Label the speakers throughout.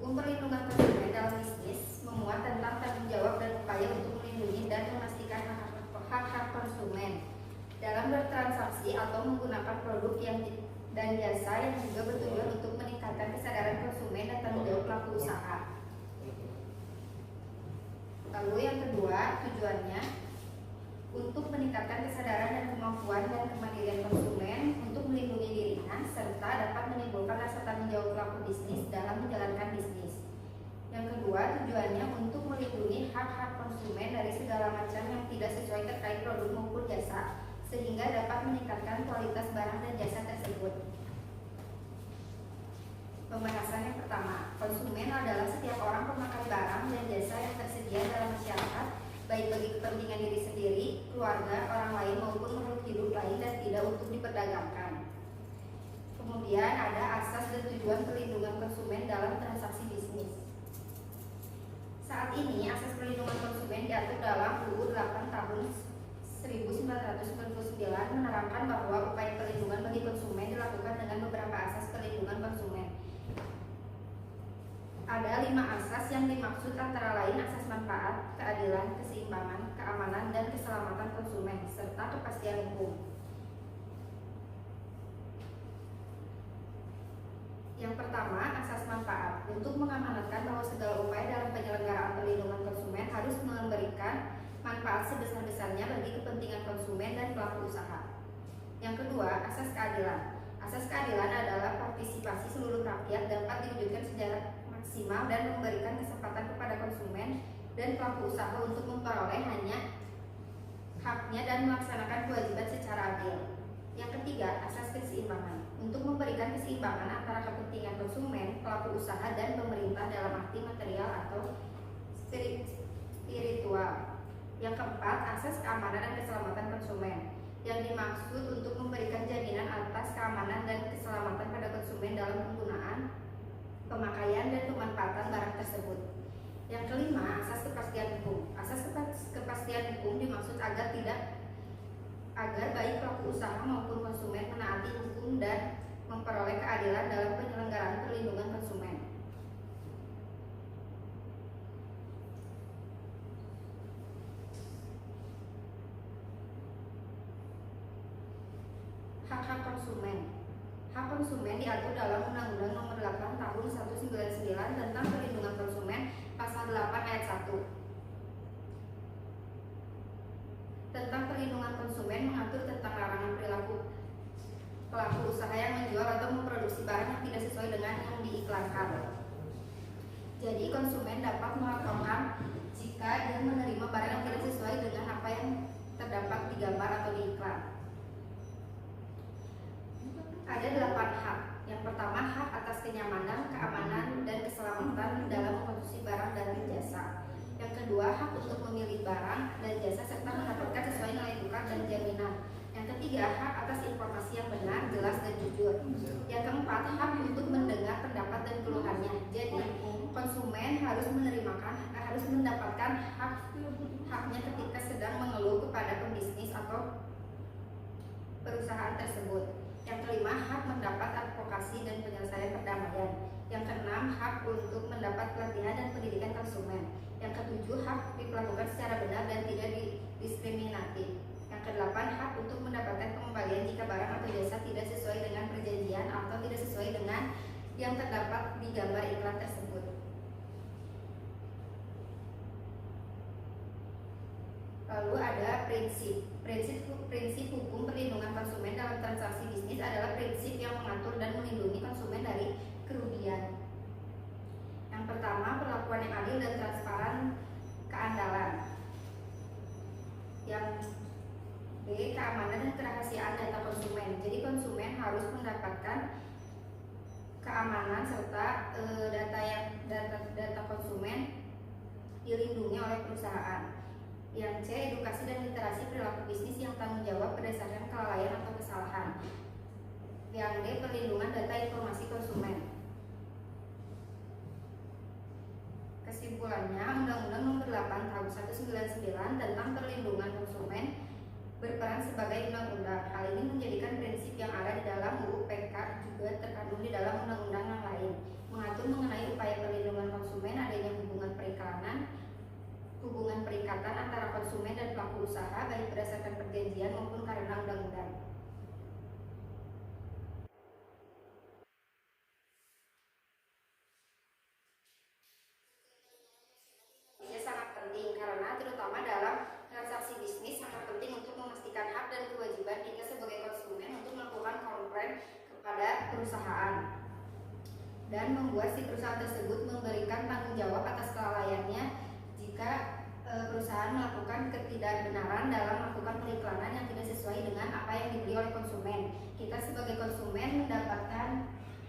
Speaker 1: Hukum perlindungan konsumen dalam bisnis memuat tentang tanggung jawab dan upaya untuk melindungi dan memastikan hak-hak konsumen dalam bertransaksi atau menggunakan produk dan jasa yang juga bertujuan untuk meningkatkan kesadaran konsumen dan tanggung jawab pelaku usaha. Lalu yang kedua, tujuannya untuk meningkatkan kesadaran dan kemampuan dan kemandirian konsumen untuk melindungi dirinya serta dapat menimbulkan rasa tanggung jawab pelaku bisnis dalam menjalankan bisnis. Yang kedua, tujuannya untuk melindungi hak-hak konsumen dari segala macam yang tidak sesuai terkait produk maupun jasa sehingga dapat meningkatkan kualitas barang dan jasa tersebut. Pembahasan yang pertama, konsumen adalah setiap orang pemakai barang dan jasa yang tersedia dalam masyarakat, baik bagi kepentingan diri sendiri, keluarga, orang lain maupun makhluk hidup lain dan tidak untuk diperdagangkan. Kemudian ada asas dan tujuan perlindungan konsumen dalam transaksi bisnis. Saat ini asas perlindungan konsumen diatur dalam UU 8 tahun 1999 menerangkan bahwa upaya perlindungan bagi konsumen dilakukan dengan beberapa asas perlindungan konsumen. Ada 5 asas yang dimaksud antara lain asas manfaat, keadilan, keseimbangan, keamanan, dan keselamatan konsumen, serta kepastian hukum. Yang pertama, asas manfaat. Untuk mengamanatkan bahwa segala upaya dalam penyelenggaraan perlindungan konsumen harus memberikan manfaat sebesar-besarnya bagi kepentingan konsumen dan pelaku usaha. Yang kedua, asas keadilan. Asas keadilan adalah partisipasi seluruh rakyat dapat diwujudkan secara maksimal dan memberikan kesempatan kepada konsumen dan pelaku usaha untuk memperoleh haknya dan melaksanakan kewajiban secara adil. Yang ketiga, asas keseimbangan. Untuk memberikan keseimbangan antara kepentingan konsumen, pelaku usaha, dan pemerintah dalam arti material atau spiritual. Yang keempat, asas keamanan dan keselamatan konsumen. Yang dimaksud untuk memberikan jaminan atas keamanan dan keselamatan pada konsumen dalam penggunaan, pemakaian, dan pemanfaatan barang tersebut. Yang kelima, asas kepastian hukum. Asas kepastian hukum dimaksud agar baik pelaku usaha maupun konsumen menaati hukum dan memperoleh keadilan dalam penyelenggaraan perlindungan konsumen. Hak-hak konsumen. Hak konsumen diatur dalam Undang-Undang Nomor 8 Tahun 1999 tentang Perlindungan Konsumen Pasal 8 Ayat 1. Tentang perlindungan konsumen mengatur tentang larangan perilaku pelaku usaha yang menjual atau memproduksi barang yang tidak sesuai dengan yang diiklankan. Jadi konsumen dapat melaporkan jika dia menerima barang yang tidak sesuai dengan apa yang terdapat di gambar atau di iklan. Ada 8 hak. Yang pertama, hak atas kenyamanan, keamanan, dan keselamatan dalam mengkonsumsi barang dan jasa. Yang kedua, hak untuk memilih barang dan jasa serta mendapatkan sesuai nilai tukar dan jaminan. Yang ketiga, hak atas informasi yang benar, jelas, dan jujur. Yang keempat, hak untuk mendengar pendapat dan keluhannya. Jadi, konsumen harus mendapatkan haknya ketika sedang mengeluh kepada pembisnis atau perusahaan tersebut. Yang kelima, hak mendapat advokasi dan penyelesaian perdamaian. Yang keenam, hak untuk mendapat pelatihan dan pendidikan konsumen. Yang ketujuh, hak diperlakukan secara benar dan tidak didiskriminatif. Yang kedelapan, hak untuk mendapatkan pengembalian jika barang atau jasa tidak sesuai dengan perjanjian atau tidak sesuai dengan yang terdapat di gambar iklan tersebut. Lalu ada prinsip hukum perlindungan konsumen dalam transaksi bisnis adalah prinsip yang mengatur dan melindungi konsumen dari kerugian. Yang pertama, perlakuan yang adil dan transparan keandalan. Yang B, keamanan dan kerahasiaan data konsumen. Jadi konsumen harus mendapatkan keamanan serta data konsumen dilindungi oleh perusahaan. Yang C, edukasi dan literasi perilaku bisnis yang tanggung jawab berdasarkan kelalaian atau kesalahan. Yang D, perlindungan data informasi konsumen. Kesimpulannya, Undang-Undang Nomor 8 Tahun 1999 tentang Perlindungan Konsumen berperan sebagai undang-undang. Hal ini menjadikan prinsip yang ada di dalam UU PK juga terkandung di dalam undang-undang yang lain, mengatur mengenai upaya perlindungan konsumen kepada perusahaan dan membuat si perusahaan tersebut memberikan tanggung jawab atas kelalaiannya jika perusahaan melakukan ketidakbenaran dalam melakukan periklanan yang tidak sesuai dengan apa yang dibeli oleh konsumen. Kita sebagai konsumen mendapatkan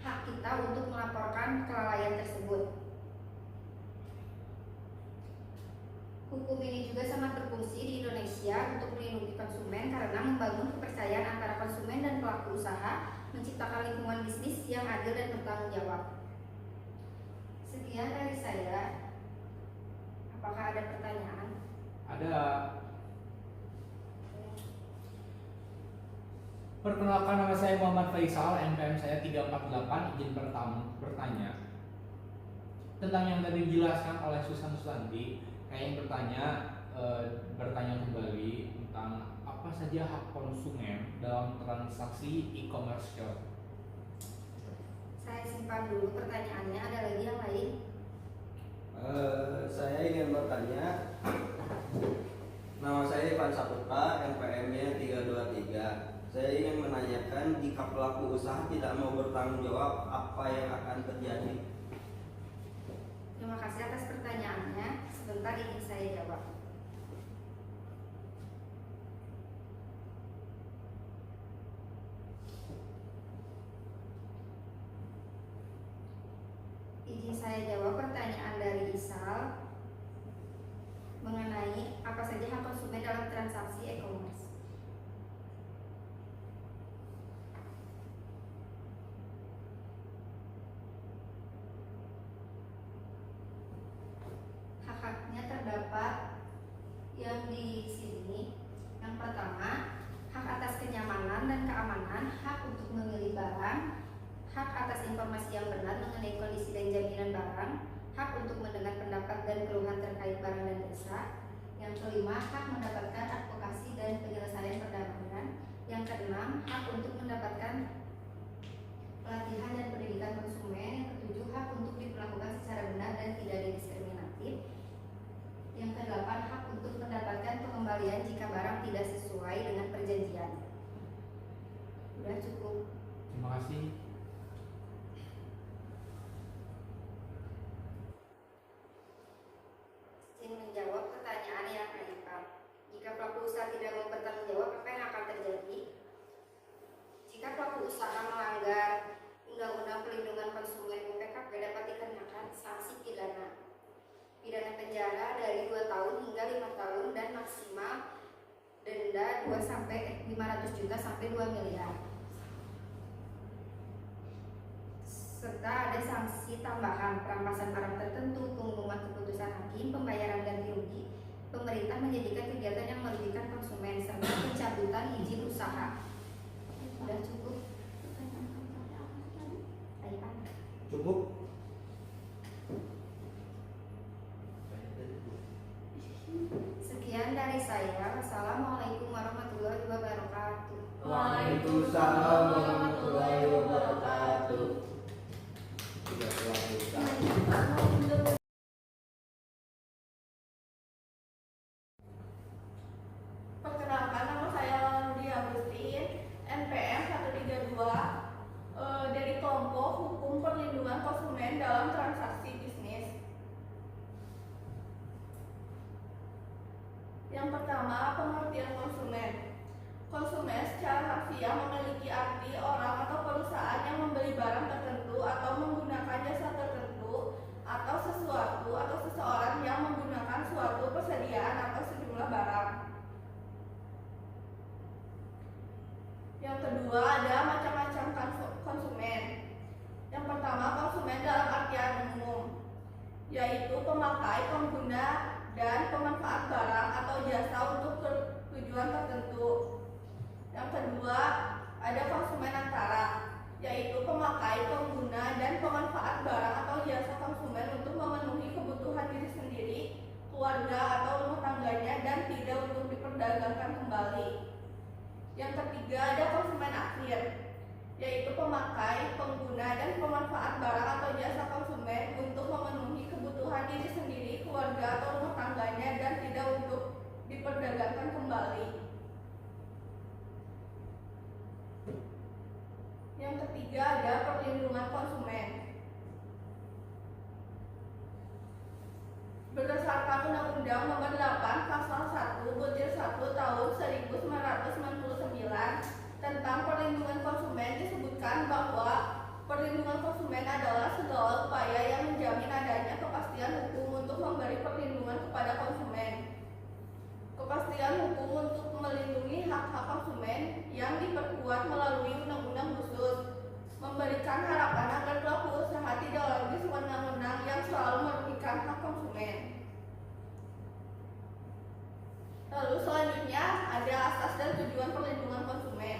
Speaker 1: hak kita untuk melaporkan kelalaian tersebut. Hukum ini juga sangat berfungsi di Indonesia untuk melindungi konsumen karena membangun kepercayaan antara konsumen dan pelaku usaha, menciptakan lingkungan bisnis yang adil dan bertanggung jawab. Sekian dari saya. Apakah ada pertanyaan?
Speaker 2: Ada. Perkenalkan, nama saya Muhammad Faisal, NPM saya 348, izin bertanya tentang yang tadi dijelaskan oleh Susan Susanti. Saya yang bertanya kembali tentang apa saja hak konsumen dalam transaksi e-commerce.
Speaker 1: Saya simpan dulu pertanyaannya. Ada lagi yang lain?
Speaker 3: Saya ingin bertanya. Nama saya Ivan Saputra, NPM-nya 323. Saya ingin menanyakan, jika pelaku usaha tidak mau bertanggung jawab, apa yang akan terjadi?
Speaker 1: Terima kasih atas pertanyaannya. Sebentar ingin saya jawab. Izin saya jawab pertanyaan dari Isal mengenai apa saja hak konsumen dalam transaksi e-commerce. Hak-haknya terdapat yang di sini. Yang pertama, hak atas kenyamanan dan keamanan, hak untuk memilih barang, hak atas informasi yang benar mengenai kondisi dan jaminan barang, hak untuk mendengar pendapat dan keluhan terkait barang dan jasa. Yang kelima, hak mendapatkan advokasi dan penyelesaian perdamaian. Yang keenam, hak untuk mendapatkan pelatihan dan pendidikan konsumen. Yang ketujuh, hak untuk diperlakukan secara benar dan tidak diskriminatif. Yang kedelapan, hak untuk mendapatkan pengembalian jika barang tidak sesuai dengan perjanjian. Sudah cukup.
Speaker 2: Terima kasih.
Speaker 1: Menjawab pertanyaan yang menyimpang. Jika pelaku usaha tidak mau bertanggung jawab, apa yang akan terjadi? Jika pelaku usaha melanggar Undang-Undang Perlindungan Konsumen (UPKP) dapat dikenakan sanksi pidana penjara dari 2 tahun hingga 5 tahun dan maksimal denda 500 juta sampai 2 miliar. Serta ada sanksi tambahan perampasan barang tertentu, pengumuman keputusan hakim, pembayaran ganti rugi, pemerintah menjadikan kegiatan yang merugikan konsumen, serta pencabutan izin usaha. Sudah cukup?
Speaker 3: Cukup?
Speaker 1: Sekian dari saya. Wassalamualaikum warahmatullahi wabarakatuh.
Speaker 3: Waalaikumsalam warahmatullahi wabarakatuh.
Speaker 4: Perkenalkan, nama saya Laudia Agustin, NPM 132, dari kelompok Hukum Perlindungan Konsumen dalam Transaksi Bisnis. Yang pertama, pengertian konsumen. Konsumen secara harfiah memiliki arti orang atau perusahaan yang membeli barang tertentu atau menggunakan jasa tertentu atau sesuatu atau seseorang yang menggunakan suatu persediaan atau sejumlah barang. Yang kedua, ada macam-macam konsumen. Yang pertama, konsumen dalam artian umum, yaitu pemakai, pengguna, dan pemanfaat barang atau jasa untuk tujuan tertentu. Yang kedua, ada konsumen antara, yaitu pemakai, pengguna, dan pemanfaat barang atau jasa konsumen untuk memenuhi kebutuhan diri sendiri, keluarga, atau rumah tangganya, dan tidak untuk diperdagangkan kembali. Yang ketiga, ada konsumen akhir, yaitu pemakai, pengguna, dan pemanfaat barang atau jasa konsumen untuk memenuhi kebutuhan diri sendiri, keluarga, atau rumah tangganya, dan tidak untuk diperdagangkan kembali. berdasarkan Undang-Undang Nomor 8 Pasal 1 Butir 1 Tahun 1999 tentang perlindungan konsumen disebutkan bahwa perlindungan konsumen adalah segala upaya yang menjamin adanya kepastian hukum untuk memberi perlindungan kepada konsumen. Kepastian hukum untuk melindungi hak-hak konsumen yang diperkuat melalui undang-undang khusus, memberikan harapan agar pelaku usaha tidak lagi sewenang-wenang yang selalu merugikan hak konsumen. Lalu selanjutnya ada asas dan tujuan perlindungan konsumen.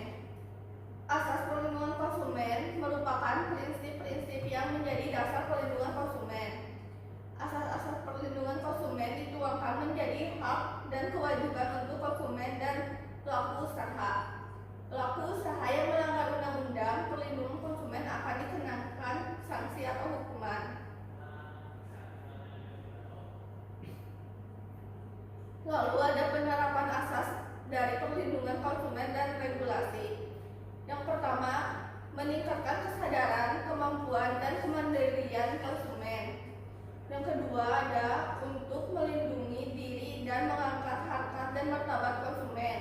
Speaker 4: Asas perlindungan konsumen merupakan prinsip-prinsip yang menjadi dasar perlindungan konsumen. Asas-asas perlindungan konsumen dituangkan menjadi hak dan kewajiban untuk konsumen dan pelaku usaha. Pelaku usaha yang melanggar undang-undang perlindungan konsumen akan dikenakan sanksi atau hukuman. Lalu ada penerapan asas dari perlindungan konsumen dan regulasi. Yang pertama, meningkatkan kesadaran, kemampuan, dan kemandirian konsumen. Yang kedua ada untuk melindungi diri dan mengangkat harkat dan martabat konsumen.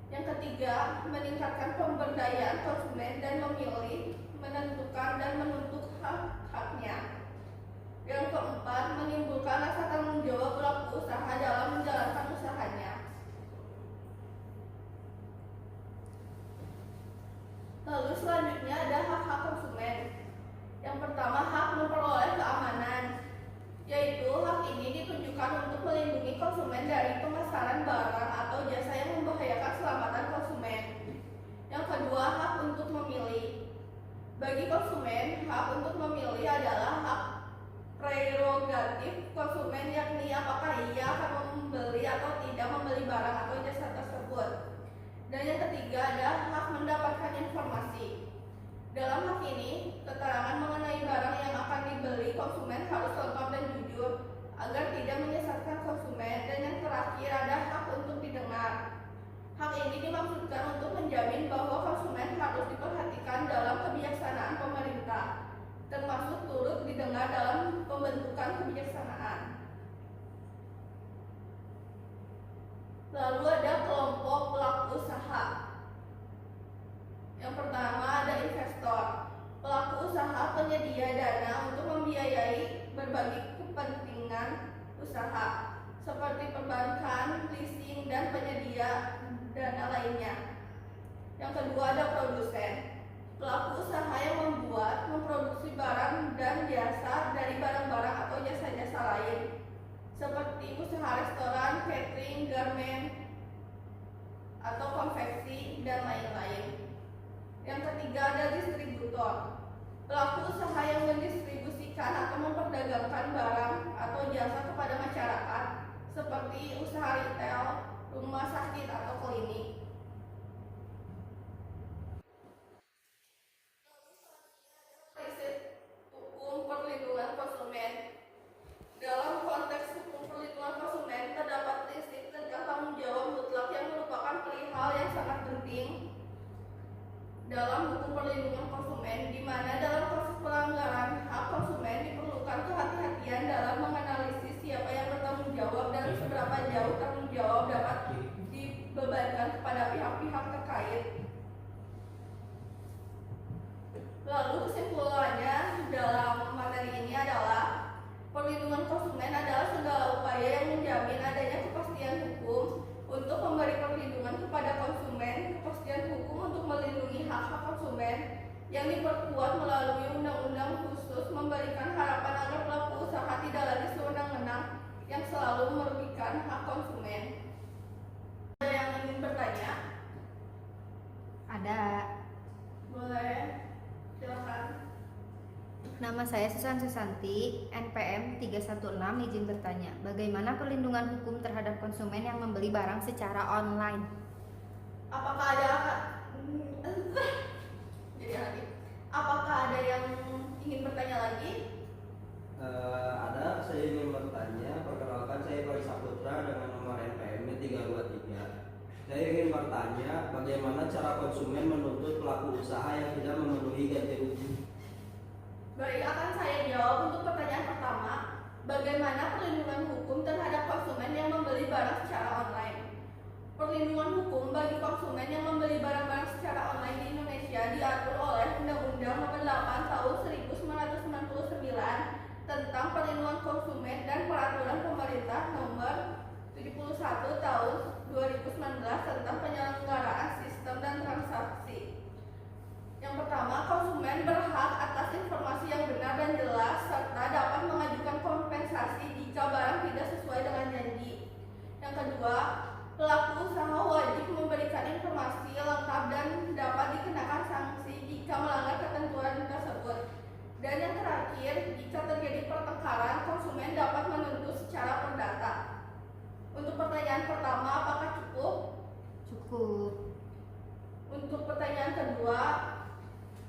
Speaker 4: Yang ketiga, meningkatkan pemberdayaan konsumen dan memilih, menentukan, dan menuntut hak-haknya. Yang keempat, menimbulkan rasa tanggung jawab pelaku usaha dalam menjalankan usahanya. Lalu selanjutnya ada hak-hak konsumen. Yang pertama, hak memperoleh keamanan, yaitu hak ini ditujukan untuk melindungi konsumen dari pemasaran barang atau jasa yang membahayakan keselamatan konsumen. Yang kedua, hak untuk memilih. Bagi konsumen, hak untuk memilih adalah hak prerogatif konsumen, yakni apakah ia akan membeli atau tidak membeli barang atau jasa tersebut. Dan yang ketiga ada hak mendapatkan informasi. Dalam hak ini, keterangan mengenai barang yang akan dibeli konsumen harus lengkap dan jujur agar tidak menyesatkan konsumen. Dan yang terakhir ada hak untuk didengar. Hak ini dimaksudkan untuk menjamin bahwa konsumen harus diperhatikan dalam kebijaksanaan pemerintah, termasuk turut didengar dalam pembentukan kebijaksanaan. Lalu ada kelompok pelaku usaha. Yang pertama ada investor. Pelaku usaha penyedia dana untuk membiayai berbagai kepentingan usaha seperti perbankan, leasing, dan penyedia dana lainnya. Yang kedua ada produsen. Pelaku usaha yang membuat, memproduksi barang dan jasa dari barang-barang atau jasa-jasa lain seperti usaha restoran, catering, garmen, atau konveksi, dan lain-lain. Yang ketiga ada distributor. Pelaku usaha yang mendistribusikan atau memperdagangkan barang atau jasa kepada masyarakat seperti usaha retail, rumah sakit, atau klinik. Prinsip hukum perlindungan konsumen. Dalam konteks hukum perlindungan konsumen terdapat prinsip tentang tanggung jawab mutlak yang merupakan perihal yang sangat penting dalam hukum perlindungan konsumen, di mana dalam kasus pelanggaran hak konsumen diperlukan kehati-hatian dalam menganalisis siapa yang bertanggung jawab dan seberapa jauh tanggung jawab dapat dibebankan kepada pihak-pihak terkait. Lalu kesimpulannya dalam materi ini adalah perlindungan konsumen adalah segala upaya yang menjamin adanya kepastian hukum untuk memberi perlindungan kepada konsumen, kepastian hukum untuk melindungi hak-hak konsumen yang diperkuat melalui undang-undang khusus, memberikan harapan agar pelaku usaha tidak lagi sewenang-wenang yang selalu merugikan hak konsumen. Ada yang ingin bertanya?
Speaker 1: Ada.
Speaker 4: Boleh, silakan.
Speaker 1: Nama saya Susan Susanti, NPM 316, izin bertanya, bagaimana perlindungan hukum terhadap konsumen yang membeli barang secara online?
Speaker 4: Apakah ada Apakah ada yang ingin bertanya lagi?
Speaker 3: Ada, saya ingin bertanya. Perkenalkan, saya Roy Saputra dengan nomor NPM 323. Saya ingin bertanya, bagaimana cara konsumen menuntut pelaku usaha yang tidak memenuhi ganti rugi?
Speaker 4: Baik, akan saya jawab untuk pertanyaan pertama. Bagaimana perlindungan hukum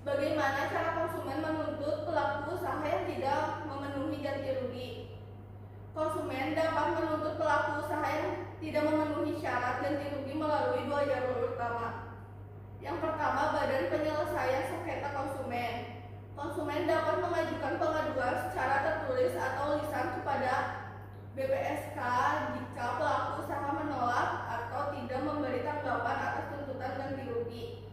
Speaker 4: Bagaimana cara konsumen menuntut pelaku usaha yang tidak memenuhi ganti rugi? Konsumen dapat menuntut pelaku usaha yang tidak memenuhi syarat ganti rugi melalui 2 jalur utama. Yang pertama, Badan Penyelesaian Sengketa Konsumen. Konsumen dapat mengajukan pengaduan secara tertulis atau lisan kepada BPSK jika pelaku usaha menolak atau tidak memberi tanggapan atas tuntutan ganti rugi.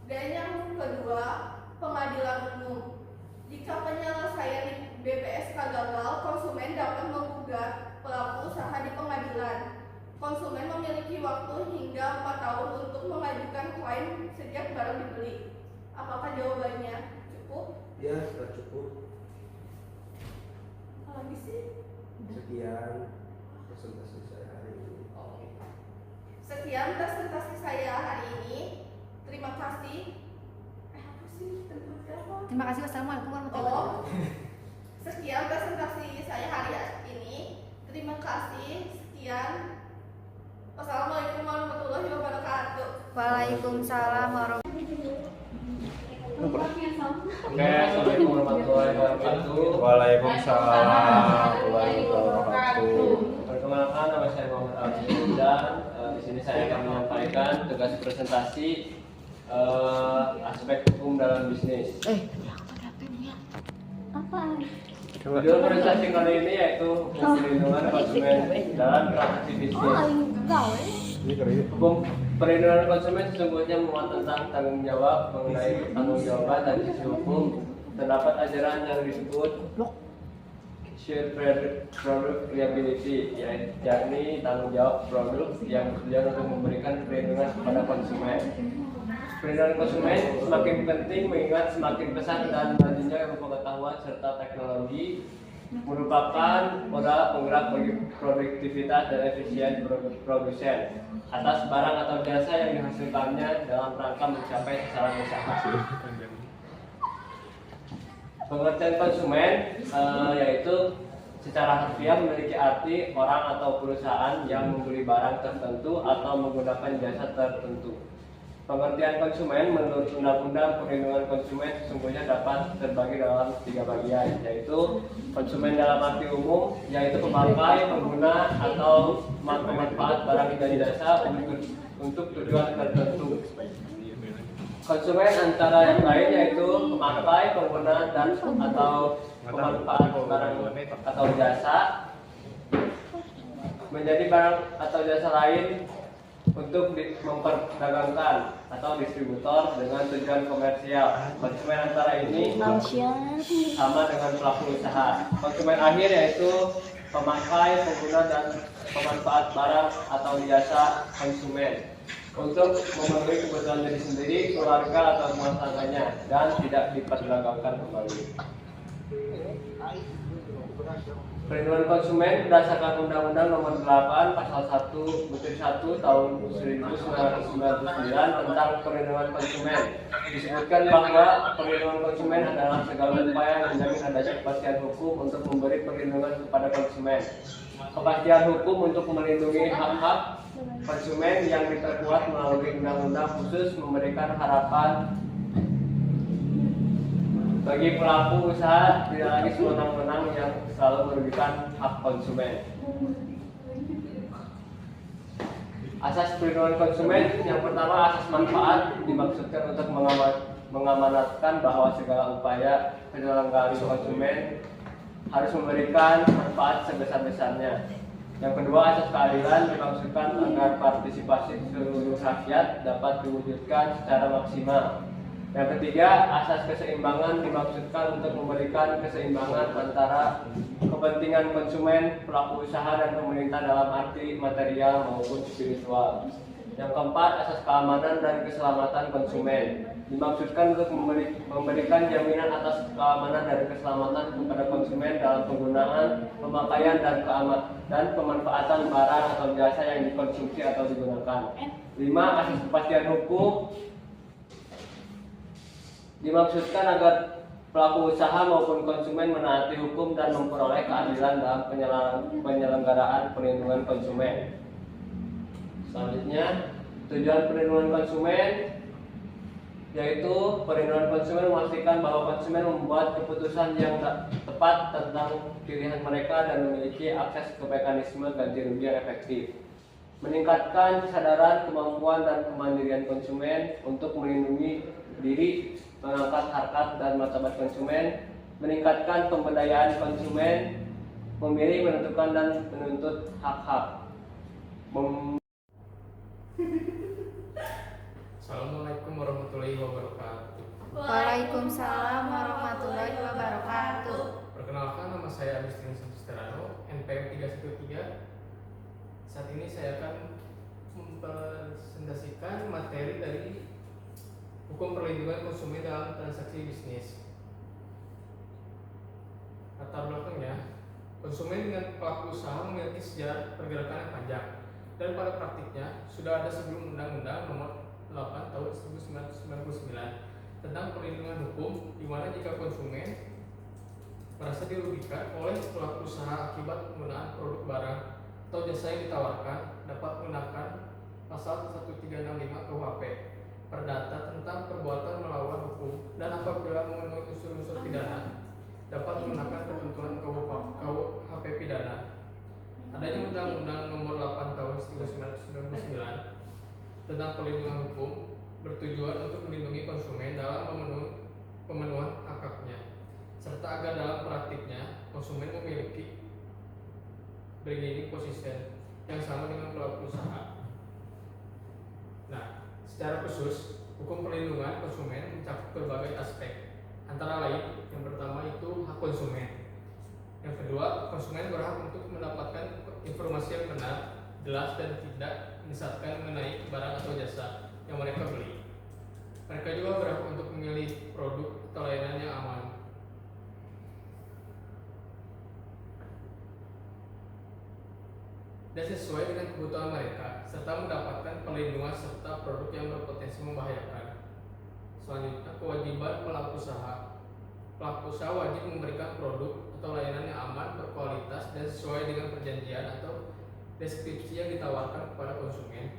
Speaker 4: Dan yang kedua, pengadilan umum. Jika penyelesaian di BPSK gagal, konsumen dapat menggugat pelaku usaha di pengadilan. Konsumen memiliki waktu hingga 4 tahun untuk mengajukan klaim sejak barang dibeli. Apakah jawabannya cukup?
Speaker 3: Ya, sudah cukup.
Speaker 4: Apa lagi sih?
Speaker 3: Sekian presentasi saya hari ini.
Speaker 4: Sekian presentasi saya hari ini. Terima kasih. Apa sih?
Speaker 1: Terima kasih. Wassalamualaikum warahmatullahi wabarakatuh.
Speaker 4: Sekian presentasi saya hari ini. Terima kasih. Sekian. Wassalamualaikum warahmatullahi wabarakatuh.
Speaker 1: Waalaikumsalam warahmatullahi
Speaker 5: Oke, assalamualaikum warahmatullahi wabarakatuh.
Speaker 6: Waalaikumsalam warahmatullahi wabarakatuh.
Speaker 5: Perkenalkan, nama saya Muhammad Abdul dan di sini saya akan menyampaikan tugas presentasi aspek hukum dalam bisnis. Judul presentasi kali ini yaitu hukum perlindungan konsumen dalam transaksi bisnis. Hukum perlindungan konsumen sesungguhnya memuat tentang tanggung jawab mengenai tanggung jawaban dan sisi hukum. Terdapat ajaran yang disebut shared product liability, yakni tanggung jawab produk yang bertujuan untuk memberikan perlindungan kepada konsumen. Perlindungan konsumen semakin penting mengingat semakin pesat dan majunya ilmu pengetahuan serta teknologi merupakan modal penggerak bagi produktivitas dan efisien produsen atas barang atau jasa yang dihasilkannya dalam rangka mencapai sasaran usaha. Pengertian konsumen yaitu secara harfiah memiliki arti orang atau perusahaan yang membeli barang tertentu atau menggunakan jasa tertentu. Pengertian konsumen menurut Undang-Undang Perlindungan Konsumen sesungguhnya dapat terbagi dalam 3 bagian, yaitu konsumen dalam arti umum, yaitu pemakai, pengguna, atau pemanfaat barang dan jasa untuk tujuan tertentu. Konsumen antara yang lain yaitu pemakai, pengguna, dan atau pemanfaat barang atau jasa menjadi barang atau jasa lain untuk memperdagangkan atau distributor dengan tujuan komersial. Konsumen antara ini sama dengan pelaku usaha. Konsumen akhir yaitu pemakai, pengguna, dan pemanfaat barang atau jasa konsumen untuk memenuhi kebutuhan diri sendiri, keluarga, atau rumah tangganya dan tidak diperdagangkan kembali. Perlindungan konsumen berdasarkan Undang-Undang Nomor 8 Pasal 1/1 Tahun 1999 tentang perlindungan konsumen. Disebutkan bahwa perlindungan konsumen adalah segala upaya yang menjamin adanya kepastian hukum untuk memberi perlindungan kepada konsumen. Kepastian hukum untuk melindungi hak-hak konsumen yang diperkuat melalui undang-undang khusus memberikan harapan bagi pelaku usaha tidak lagi sewenang-wenang yang selalu merugikan hak konsumen. Asas perlindungan konsumen yang pertama, asas manfaat dimaksudkan untuk mengamanatkan bahwa segala upaya penyelenggara konsumen harus memberikan manfaat sebesar-besarnya. Yang kedua, asas keadilan dimaksudkan agar partisipasi seluruh rakyat dapat diwujudkan secara maksimal. Yang ketiga, asas keseimbangan dimaksudkan untuk memberikan keseimbangan antara kepentingan konsumen, pelaku usaha, dan pemerintah dalam arti material maupun spiritual. Yang keempat, asas keamanan dan keselamatan konsumen dimaksudkan untuk memberikan jaminan atas keamanan dan keselamatan kepada konsumen dalam penggunaan, pemakaian, dan pemanfaatan barang atau jasa yang dikonsumsi atau digunakan. 5. Asas kepastian hukum dimaksudkan agar pelaku usaha maupun konsumen menaati hukum dan memperoleh keadilan dalam penyelenggaraan perlindungan konsumen. Selanjutnya, tujuan perlindungan konsumen yaitu perlindungan konsumen memastikan bahwa konsumen membuat keputusan yang tepat tentang pilihan mereka dan memiliki akses ke mekanisme ganti rugi yang efektif. Meningkatkan kesadaran, kemampuan, dan kemandirian konsumen untuk melindungi diri, mengangkat harkat dan martabat konsumen, meningkatkan pemberdayaan konsumen, memilih, menentukan, dan menuntut hak-hak.
Speaker 2: Assalamualaikum warahmatullahi wabarakatuh.
Speaker 1: Waalaikumsalam warahmatullahi wabarakatuh.
Speaker 2: Perkenalkan, nama saya Agustin Santosterano, NPM 313. Saat ini saya akan mempresentasikan materi dari hukum perlindungan konsumen dalam transaksi bisnis. Latar belakangnya, konsumen dengan pelaku usaha memiliki sejarah pergerakan yang panjang, dan pada praktiknya sudah ada sebelum Undang-Undang Nomor 8 Tahun 1999 tentang perlindungan hukum, di mana jika konsumen merasa dirugikan oleh pelaku usaha akibat penggunaan produk barang atau jasa yang ditawarkan, dapat menggunakan pasal 1365 KUHP Perdata tentang perbuatan melawan hukum, dan apabila memenuhi unsur-unsur pidana dapat menggunakan ketentuan KUHP pidana. Adanya Undang-Undang Nomor 8 Tahun 1999 tentang perlindungan hukum bertujuan untuk melindungi konsumen dalam pemenuhan hak-haknya, serta agar dalam praktiknya konsumen memiliki bargaining position yang sama dengan pelaku usaha. Nah, secara khusus, hukum perlindungan konsumen mencakup berbagai aspek, antara lain yang pertama itu hak konsumen. Yang kedua, konsumen berhak untuk mendapatkan informasi yang benar, jelas, dan tidak menyesatkan mengenai barang atau jasa yang mereka beli. Mereka juga berhak untuk memilih produk atau layanan yang aman. Dan sesuai dengan kebutuhan mereka, serta mendapatkan perlindungan serta produk yang berpotensi membahayakan. Selanjutnya, kewajiban pelaku usaha. Pelaku usaha wajib memberikan produk atau layanan yang aman, berkualitas, dan sesuai dengan perjanjian atau deskripsi yang ditawarkan kepada konsumen.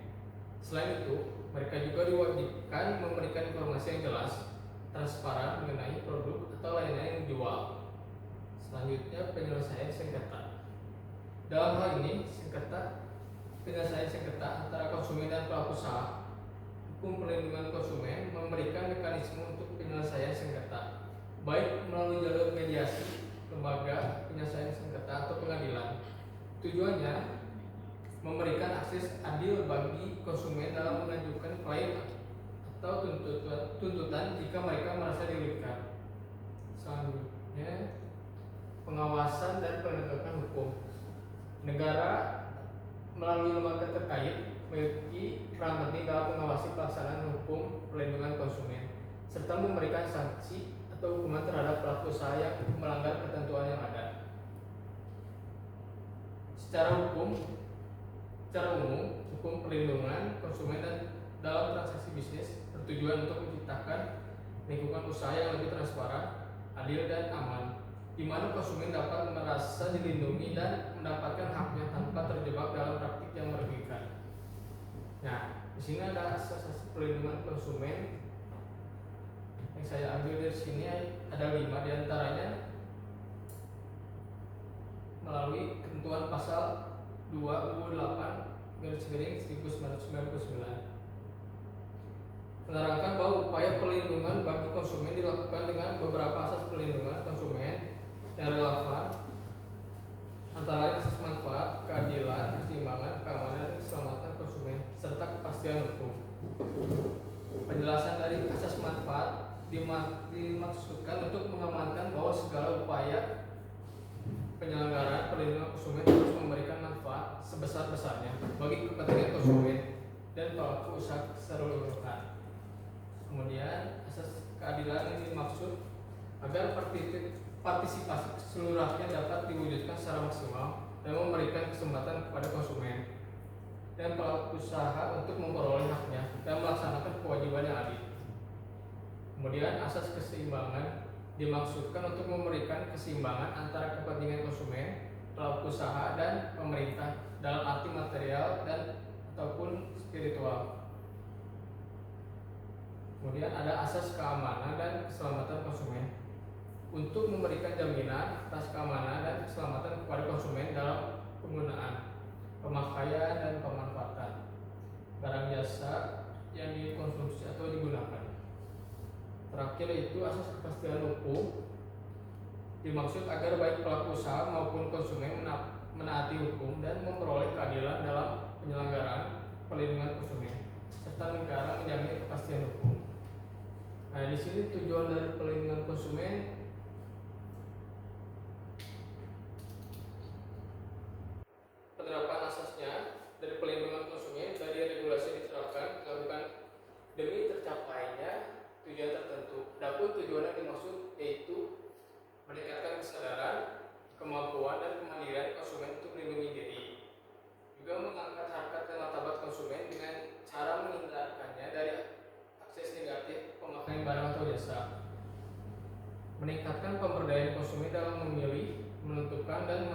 Speaker 2: Selain itu, mereka juga diwajibkan memberikan informasi yang jelas, transparan mengenai produk atau layanan yang dijual. Selanjutnya, penyelesaian sengketa. Dalam hal ini, penyelesaian sengketa antara konsumen dan pelaku usaha. Hukum perlindungan konsumen memberikan mekanisme untuk penyelesaian sengketa, baik melalui jalur mediasi, lembaga penyelesaian sengketa, atau pengadilan. Tujuannya memberikan akses adil bagi konsumen dalam mengajukan klaim atau tuntutan jika mereka merasa dirugikan. Selanjutnya, pengawasan dan penegakan hukum. Negara melalui lembaga terkait memiliki peran penting dalam mengawasi pelaksanaan hukum perlindungan konsumen, serta memberikan sanksi atau hukuman terhadap pelaku usaha yang melanggar ketentuan yang ada. Secara umum, hukum perlindungan konsumen dan dalam transaksi bisnis bertujuan untuk menciptakan lingkungan usaha yang lebih transparan, adil, dan aman, di mana konsumen dapat merasa dilindungi dan mendapatkan haknya tanpa terjebak dalam praktik yang merugikan. Nah, di sini ada asas perlindungan konsumen yang saya ambil dari sini ada 5, diantaranya melalui ketentuan pasal 2 UU 8/1999 menerangkan bahwa upaya perlindungan bagi konsumen dilakukan dengan beberapa asas perlindungan konsumen yang relevan, antara lain asas manfaat, keadilan, keseimbangan, keamanan, dan keselamatan konsumen, serta kepastian hukum. Penjelasan dari asas manfaat dimaksudkan untuk mengamankan bahwa segala upaya penyelenggaraan perlindungan konsumen harus memberikan manfaat sebesar-besarnya bagi kepentingan konsumen dan pelaku usaha keseluruhan. Kemudian asas keadilan ini dimaksud agar partisipasi seluruh rakyat dapat diwujudkan secara maksimal dan memberikan kesempatan kepada konsumen dan pelaku usaha untuk memperoleh haknya dan melaksanakan kewajiban yang adil. Kemudian asas keseimbangan dimaksudkan untuk memberikan keseimbangan antara kepentingan konsumen, pelaku usaha, dan pemerintah dalam arti material dan ataupun spiritual.
Speaker 7: Kemudian ada asas keamanan dan keselamatan konsumen. Untuk memberikan jaminan atas keamanan dan keselamatan kepada konsumen dalam penggunaan, pemakaian dan pemanfaatan barang jasa yang dikonsumsi atau digunakan. Terakhir itu asas kepastian hukum, dimaksud agar baik pelaku usaha maupun konsumen menaati hukum dan memperoleh keadilan dalam penyelenggaraan perlindungan konsumen serta negara menjamin kepastian hukum. Nah, di sini tujuan dari perlindungan konsumen penerapan asasnya dari perlindungan konsumen dari regulasi diterapkan dilakukan demi tercapainya tujuan tertentu. Adapun tujuan yang dimaksud yaitu meningkatkan kesadaran, kemampuan dan kemandirian konsumen untuk melindungi diri. Juga mengangkat harkat dan martabat konsumen dengan cara menghindarkannya dari akses negatif pemakaian barang atau jasa. Meningkatkan pemberdayaan konsumen dalam memilih, menentukan dan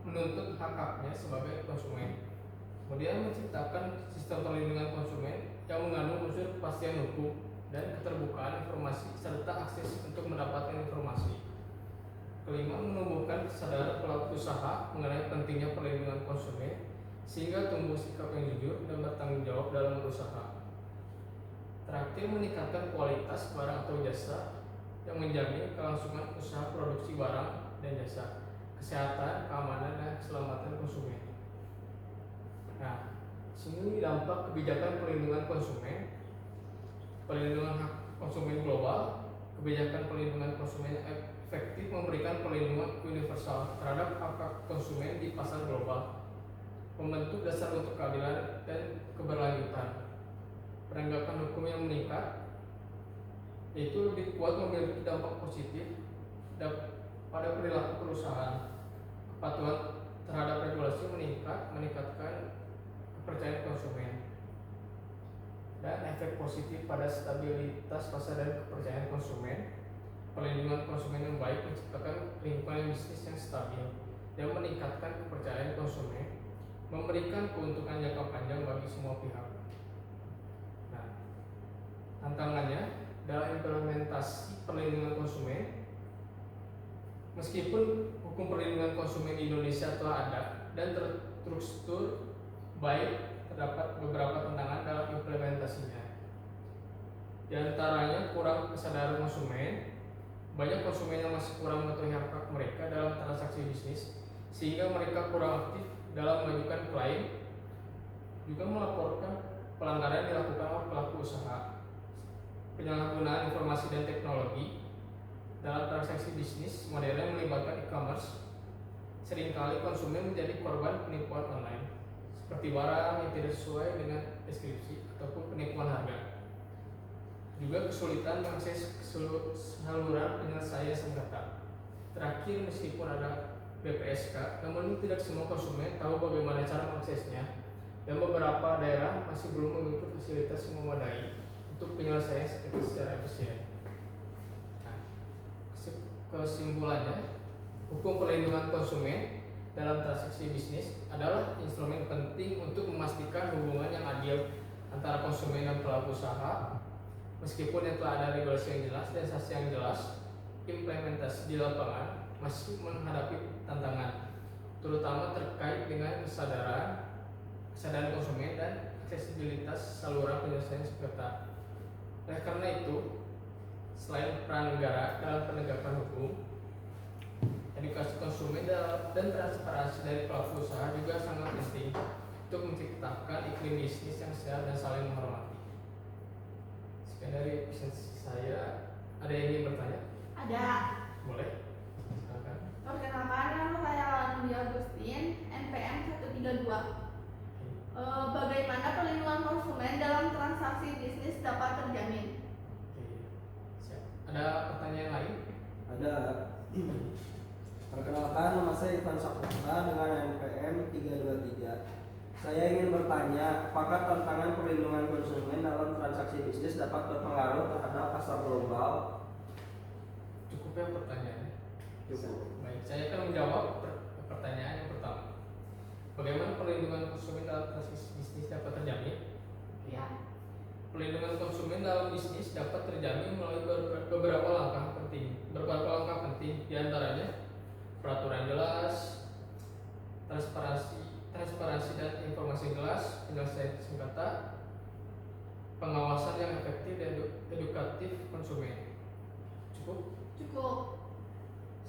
Speaker 7: menuntut hak-haknya sebagai konsumen. Kemudian menciptakan sistem perlindungan konsumen yang mengandung unsur kepastian hukum dan keterbukaan informasi serta akses untuk mendapatkan informasi. Kelima, menumbuhkan kesadaran pelaku usaha mengenai pentingnya perlindungan konsumen sehingga tumbuh sikap yang jujur dan bertanggung jawab dalam berusaha. Terakhir, meningkatkan kualitas barang atau jasa yang menjamin kelangsungan usaha produksi barang dan jasa, kesehatan, keamanan, dan keselamatan konsumen. Nah, sini dampak kebijakan perlindungan konsumen, perlindungan hak konsumen global, kebijakan perlindungan konsumen efektif memberikan perlindungan universal terhadap hak konsumen di pasar global, membentuk dasar untuk keadilan dan keberlanjutan, penegakan hukum yang meningkat, yaitu lebih kuat memiliki dampak positif pada perilaku perusahaan, kepatuhan terhadap regulasi meningkatkan kepercayaan konsumen, dan efek positif pada stabilitas pasar dan kepercayaan konsumen. Perlindungan konsumen yang baik menciptakan lingkungan bisnis yang stabil dan meningkatkan kepercayaan konsumen, memberikan keuntungan jangka panjang bagi semua pihak. Nah, tantangannya dalam implementasi perlindungan konsumen, meskipun hukum perlindungan konsumen di Indonesia telah ada dan terstruktur baik, terdapat beberapa tantangan dalam implementasinya. Di antaranya kurang kesadaran konsumen. Banyak konsumen yang masih kurang mengetahui hak mereka dalam transaksi bisnis, sehingga mereka kurang aktif dalam mengajukan klaim, juga melaporkan pelanggaran yang dilakukan oleh pelaku usaha. Penyalahgunaan informasi dan teknologi dalam transaksi bisnis modern yang melibatkan e-commerce, seringkali konsumen menjadi korban penipuan online, seperti barang yang tidak sesuai dengan deskripsi ataupun penipuan harga. Juga kesulitan mengakses saluran penyelesaian sengketa. Terakhir, meskipun ada BPSK, namun tidak semua konsumen tahu bagaimana cara mengaksesnya, dan beberapa daerah masih belum memiliki fasilitas yang memadai untuk penyelesaian sengketa secara efisien. Nah, kesimpulannya, hukum perlindungan konsumen dalam transaksi bisnis adalah instrumen penting untuk memastikan hubungan yang adil antara konsumen dan pelaku usaha. Meskipun yang telah ada regulasi yang jelas dan sanksi yang jelas, implementasi di lapangan masih menghadapi tantangan, terutama terkait dengan kesadaran konsumen dan aksesibilitas saluran penyelesaian sengketa. Oleh karena itu, selain peran negara dalam penegakan hukum, edukasi konsumen dan transparansi dari pelaku usaha juga sangat penting untuk menciptakan iklim bisnis yang sehat dan saling menghormati. Sekian dari presentasi saya. Ada yang ingin bertanya?
Speaker 4: Ada.
Speaker 7: Boleh. Silakan.
Speaker 4: Perkenalkan, nama saya Landi Agustin, NPM 132. Bagaimana perlindungan konsumen dalam transaksi bisnis dapat terjamin?
Speaker 7: Oke. Siap. Ada pertanyaan lain?
Speaker 3: Ada. Perkenalkan, nama saya Ivan Saputra dengan NPM 323. Saya ingin bertanya, apakah tantangan perlindungan konsumen dalam transaksi bisnis dapat berpengaruh terhadap pasar global?
Speaker 7: Cukup ya pertanyaannya?
Speaker 3: Cukup.
Speaker 7: Baik, saya akan menjawab pertanyaan yang pertama. Bagaimana perlindungan konsumen dalam transaksi bisnis dapat terjamin?
Speaker 4: Ya.
Speaker 7: pelindungan konsumen dalam bisnis dapat terjamin melalui beberapa langkah penting, diantaranya peraturan jelas, transparansi dan informasi jelas, penyelesaian sengketa, pengawasan yang efektif dan edukatif konsumen. Cukup.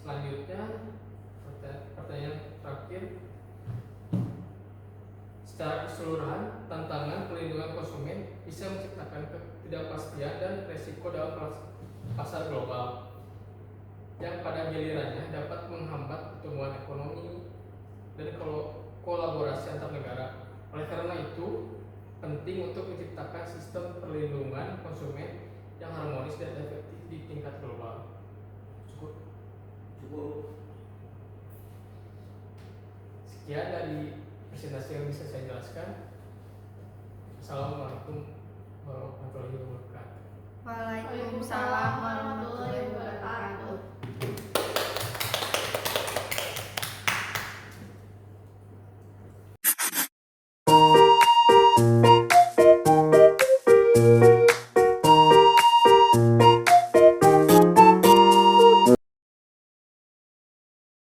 Speaker 7: Selanjutnya pertanyaan terakhir, secara keseluruhan tantangan pelindungan konsumen bisa menciptakan ketidakpastian dan resiko dalam pasar global yang pada gilirannya dapat menghambat pertumbuhan ekonomi dan kolaborasi antar negara. Oleh karena itu penting untuk menciptakan sistem perlindungan konsumen yang harmonis dan efektif di tingkat global. Cukup. Sekian dari presentasi yang bisa saya jelaskan. Assalamualaikum warahmatullahi wabarakatuh.
Speaker 1: Waalaikumsalam